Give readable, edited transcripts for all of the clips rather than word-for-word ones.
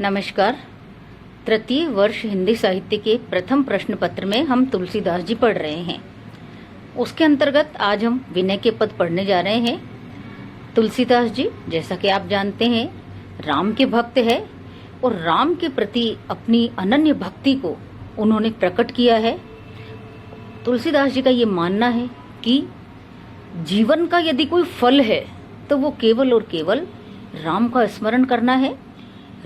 नमस्कार। तृतीय वर्ष हिंदी साहित्य के प्रथम प्रश्न पत्र में हम तुलसीदास जी पढ़ रहे हैं। उसके अंतर्गत आज हम विनय के पद पढ़ने जा रहे हैं। तुलसीदास जी जैसा कि आप जानते हैं राम के भक्त है और राम के प्रति अपनी अनन्य भक्ति को उन्होंने प्रकट किया है। तुलसीदास जी का ये मानना है कि जीवन का यदि कोई फल है तो वो केवल और केवल राम का स्मरण करना है,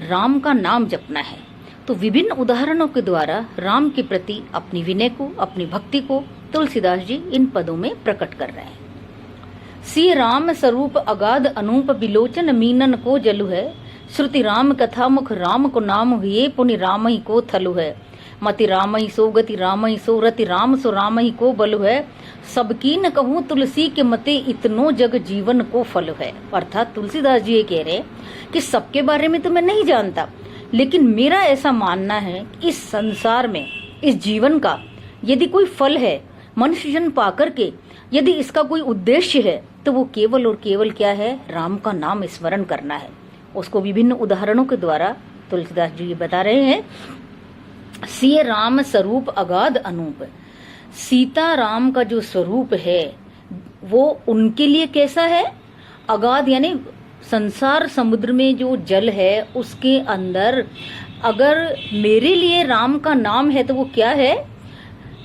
राम का नाम जपना है। तो विभिन्न उदाहरणों के द्वारा राम के प्रति अपनी विनय को, अपनी भक्ति को तुलसीदास जी इन पदों में प्रकट कर रहे हैं। सी राम स्वरूप अगाध अनूप बिलोचन मीनन को जलु है, श्रुति राम कथा मुख राम को नाम हुए पुनि राम ही को थलु है। मति राम ही सो गति राम ही सो रति राम सो राम ही को बलु है, सबकी न कहूँ तुलसी के मते इतनो जग जीवन को फल है। अर्थात तुलसीदास जी ये कह रहे हैं कि सबके बारे में तो मैं नहीं जानता, लेकिन मेरा ऐसा मानना है कि इस संसार में, इस जीवन का यदि कोई फल है, मनुष्य जन्म पाकर के यदि इसका कोई उद्देश्य है तो वो केवल और केवल क्या है, राम का नाम स्मरण करना है। उसको विभिन्न उदाहरणों के द्वारा तुलसीदास जी ये बता रहे हैं। सिय राम स्वरूप अगाध अनूप, सीता राम का जो स्वरूप है वो उनके लिए कैसा है, अगाध यानी संसार समुद्र में जो जल है उसके अंदर अगर मेरे लिए राम का नाम है तो वो क्या है,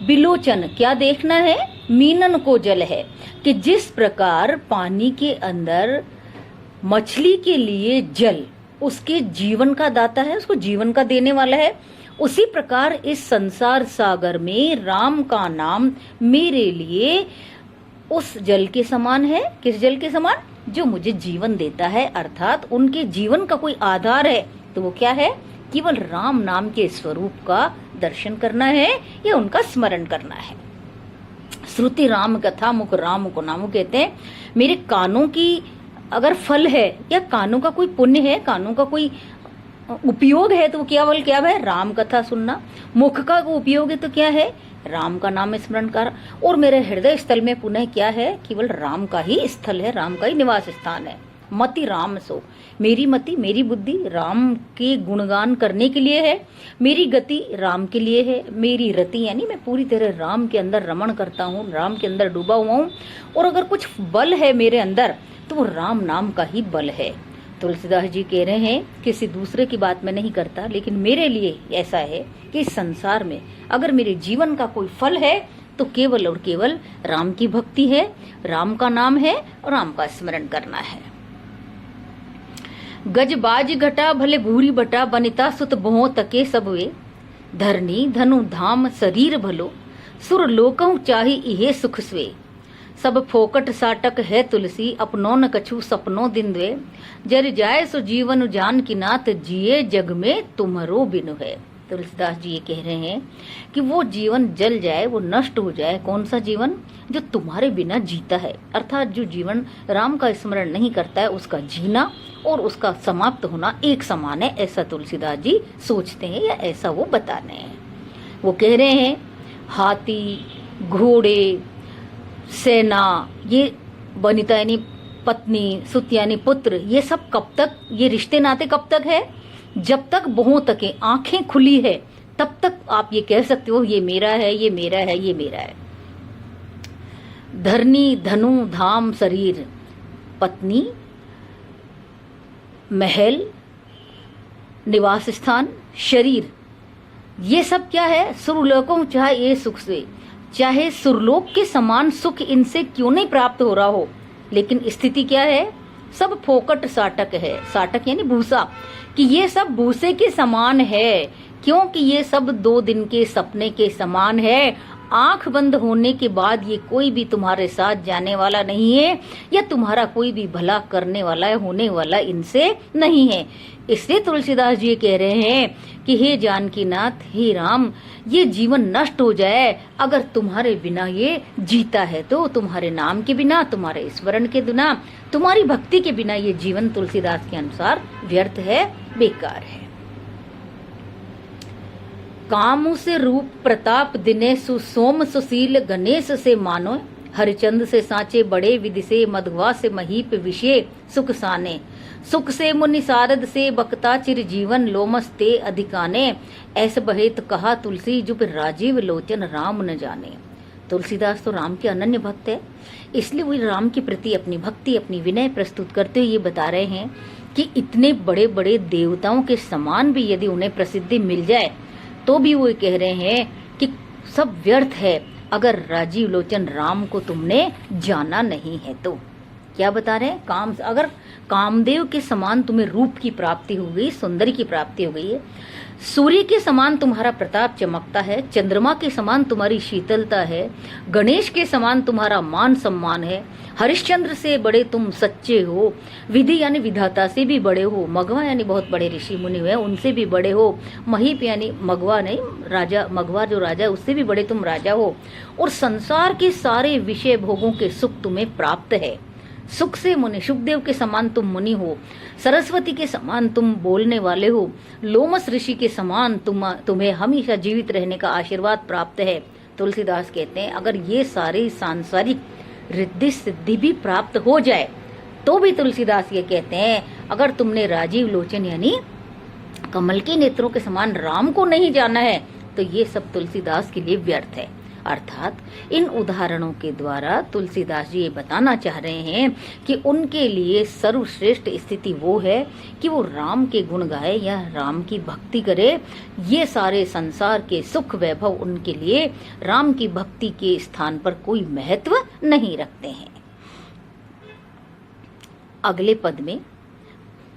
बिलोचन, क्या देखना है, मीनन को जल है। कि जिस प्रकार पानी के अंदर मछली के लिए जल उसके जीवन का दाता है, उसको जीवन का देने वाला है, उसी प्रकार इस संसार सागर में राम का नाम मेरे लिए उस जल के समान है। किस जल के समान, जो मुझे जीवन देता है। अर्थात उनके जीवन का कोई आधार है तो वो क्या है, केवल राम नाम के स्वरूप का दर्शन करना है या उनका स्मरण करना है। श्रुति राम कथा मुख राम को नाम कहते हैं। मेरे कानों की अगर फल है या कानों का कोई पुण्य है, कानों का कोई उपयोग है तो वो केवल क्या है, राम कथा सुनना। मुख का उपयोग है तो क्या है, राम का नाम स्मरण कर। और मेरे हृदय स्थल में पुनः क्या है, केवल राम का ही स्थल है, राम का ही निवास स्थान है। मति राम सो, मेरी मति, मेरी बुद्धि राम के गुणगान करने के लिए है, मेरी गति राम के लिए है, मेरी रति यानी मैं पूरी तरह राम के अंदर रमण करता हूँ, राम के अंदर डूबा हुआ हूँ। और अगर कुछ बल है मेरे अंदर तो वो राम नाम का ही बल है। तुलसीदास जी कह रहे हैं किसी दूसरे की बात मैं नहीं करता, लेकिन मेरे लिए ऐसा है कि इस संसार में अगर मेरे जीवन का कोई फल है तो केवल और केवल राम की भक्ति है, राम का नाम है और राम का स्मरण करना है। गज बाज घटा भले भूरी बटा, बनिता सुत बहु तके सब वे, धरनी धनु धाम शरीर भलो, सुर लोकहु चाही इहे सुख स्वे। सब फोकट साटक है तुलसी, अपनो न कछु सपनो दिन द्वे, जर जाए सो जीवन जान की नाथ, जिए जग में तुम्हारो बिनु है। तुलसीदास जी ये कह रहे हैं कि वो जीवन जल जाए, वो नष्ट हो जाए। कौन सा जीवन, जो तुम्हारे बिना जीता है। अर्थात जो जीवन राम का स्मरण नहीं करता है उसका जीना और उसका समाप्त होना एक समान है, ऐसा तुलसीदास जी सोचते हैं या ऐसा वो बता रहे हैं। वो कह रहे हैं हाथी, घोड़े, सेना, ये बनिता यानी पत्नी, सुत यानी पुत्र, ये सब कब तक, ये रिश्ते नाते कब तक है, जब तक बहु तक आंखें खुली है तब तक आप ये कह सकते हो ये मेरा है, ये मेरा है, ये मेरा है। धरनी धनु धाम शरीर, पत्नी, महल, निवास स्थान, शरीर, ये सब क्या है, सुरलोकों चाहे ये सुख से, चाहे सुरलोक के समान सुख इनसे क्यों नहीं प्राप्त हो रहा हो, लेकिन स्थिति क्या है, सब फोकट साटक है। साटक यानी भूसा, कि ये सब भूसे के समान है, क्योंकि ये सब 2 दिन के सपने के समान है। आंख बंद होने के बाद ये कोई भी तुम्हारे साथ जाने वाला नहीं है या तुम्हारा कोई भी भला करने वाला है, होने वाला इनसे नहीं है। इसलिए तुलसीदास जी कह रहे हैं कि हे जानकी नाथ, हे राम, ये जीवन नष्ट हो जाए अगर तुम्हारे बिना ये जीता है तो, तुम्हारे नाम के बिना, तुम्हारे स्मरण के बिना, तुम्हारी भक्ति के बिना ये जीवन तुलसीदास के अनुसार व्यर्थ है, बेकार है। कामु से रूप प्रताप दिने, सुसोम सुशील गणेश से मानो, हरिचंद से सांचे बड़े विधि से, मधुआ से महीप विषय सुख साने, सुख से मुनि सारद से बकता चिर जीवन लोमस ते अधिकाने, ऐस बहेत कहा तुलसी जुब राजीव लोचन राम न जाने। तुलसीदास तो राम के अनन्य भक्त है, इसलिए वो राम के प्रति अपनी भक्ति, अपनी विनय प्रस्तुत करते हुए ये बता रहे हैं कि इतने बड़े बड़े देवताओं के समान भी यदि उन्हें प्रसिद्धि मिल जाए तो भी वो कह रहे हैं कि सब व्यर्थ है अगर राजीव लोचन राम को तुमने जाना नहीं है तो। क्या बता रहे हैं? अगर कामदेव के समान तुम्हें रूप की प्राप्ति हो गई, सुंदरी की प्राप्ति हो गई है, सूर्य के समान तुम्हारा प्रताप चमकता है, चंद्रमा के समान तुम्हारी शीतलता है, गणेश के समान तुम्हारा मान सम्मान है, हरिश्चंद्र से बड़े तुम सच्चे हो, विधि यानी विधाता से भी बड़े हो, मघवा यानी बहुत बड़े ऋषि मुनि हुए उनसे भी बड़े हो, महीप यानी मघवा नहीं राजा, मघवा जो राजा है उससे भी बड़े तुम राजा हो, और संसार के सारे विषय भोगों के सुख तुम्हें प्राप्त है। सुख से मुनि, सुखदेव के समान तुम मुनि हो, सरस्वती के समान तुम बोलने वाले हो, लोमस ऋषि के समान तुम्हें हमेशा जीवित रहने का आशीर्वाद प्राप्त है। तुलसीदास कहते हैं अगर ये सारे सांसारिक रिद्धि सिद्धि भी प्राप्त हो जाए तो भी तुलसीदास ये कहते हैं अगर तुमने राजीव लोचन यानी कमल के नेत्रों के समान राम को नहीं जाना है तो ये सब तुलसीदास के लिए व्यर्थ है। अर्थात इन उदाहरणों के द्वारा तुलसीदास जी ये बताना चाह रहे हैं कि उनके लिए सर्वश्रेष्ठ स्थिति वो है कि वो राम के गुण गाए या राम की भक्ति करे। ये सारे संसार के सुख वैभव उनके लिए राम की भक्ति के स्थान पर कोई महत्व नहीं रखते हैं। अगले पद में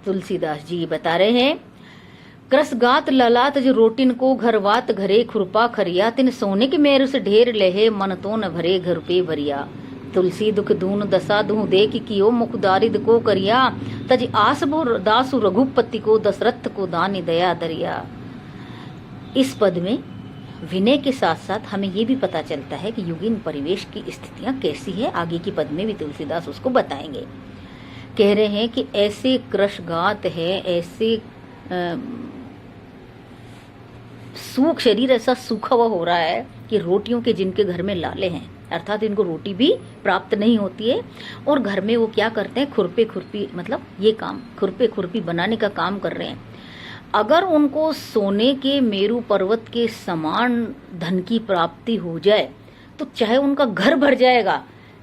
तुलसीदास जी बता रहे हैं क्रसगात ललात जो रोटिन को घरवात घरे खुरपा खरिया, तिन सोने के मेरु से ढेर लहे मन तो न भरे घर पे भरिया। तुलसी दुख दून दशा दूं दे कि कियो मुख दारिद को करिया, तज आसबो दासु रघुपति को दशरथ को दानी दया दरिया। इस पद में विनय के साथ साथ हमें ये भी पता चलता है कि युगीन परिवेश की स्थितियां कैसी है। आगे की पद में भी तुलसीदास उसको बताएंगे। कह रहे हैं कि ऐसे क्रशगात है, ऐसे सूख शरीर ऐसा सूखा हुआ हो रहा है कि रोटियों के जिनके घर में लाले हैं, अर्थात इनको रोटी भी प्राप्त नहीं होती है, और घर में वो क्या करते हैं खुरपे खुरपी, मतलब ये काम खुरपे खुरपी बनाने का काम कर रहे हैं। अगर उनको सोने के मेरू पर्वत के समान धन की प्राप्ति हो जाए तो चाहे उनका घर भर जाएगा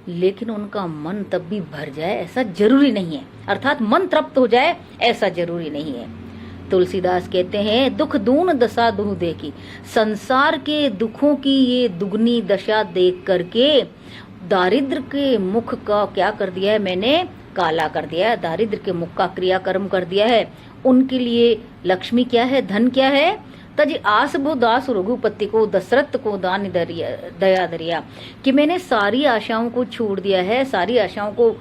लेकिन उनका मन तब भी भर जाए ऐसा जरूरी नहीं है, अर्थात मन तृप्त हो जाए ऐसा जरूरी नहीं है। तुलसीदास कहते हैं दुख दून दशा दुह देखी, संसार के दुखों की ये दुगनी दशा देख करके दारिद्र के मुख का क्या कर दिया है मैंने, काला कर दिया है। दारिद्र के मुख का क्रियाकर्म कर दिया है। उनके लिए लक्ष्मी क्या है, धन क्या है, तज आसबो दास रघुपति को दशरथ को दान दया दरिया, कि मैंने सारी आशाओं को छोड़ दिया है, सारी आशाओं को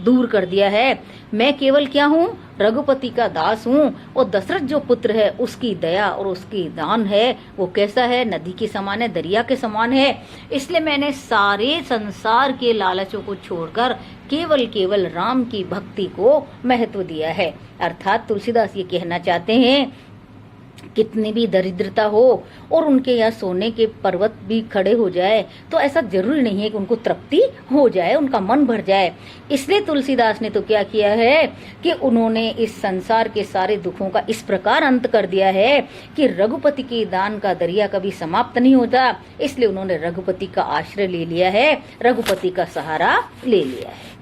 दूर कर दिया है। मैं केवल क्या हूँ, रघुपति का दास हूँ, और दशरथ जो पुत्र है उसकी दया और उसकी दान है वो कैसा है, नदी के समान है, दरिया के समान है। इसलिए मैंने सारे संसार के लालचों को छोड़कर केवल राम की भक्ति को महत्व दिया है। अर्थात तुलसीदास ये कहना चाहते हैं कितनी भी दरिद्रता हो और उनके यहाँ सोने के पर्वत भी खड़े हो जाए तो ऐसा जरूरी नहीं है कि उनको तृप्ति हो जाए, उनका मन भर जाए। इसलिए तुलसीदास ने तो क्या किया है कि उन्होंने इस संसार के सारे दुखों का इस प्रकार अंत कर दिया है कि रघुपति के दान का दरिया कभी समाप्त नहीं होता। इसलिए उन्होंने रघुपति का आश्रय ले लिया है, रघुपति का सहारा ले लिया है।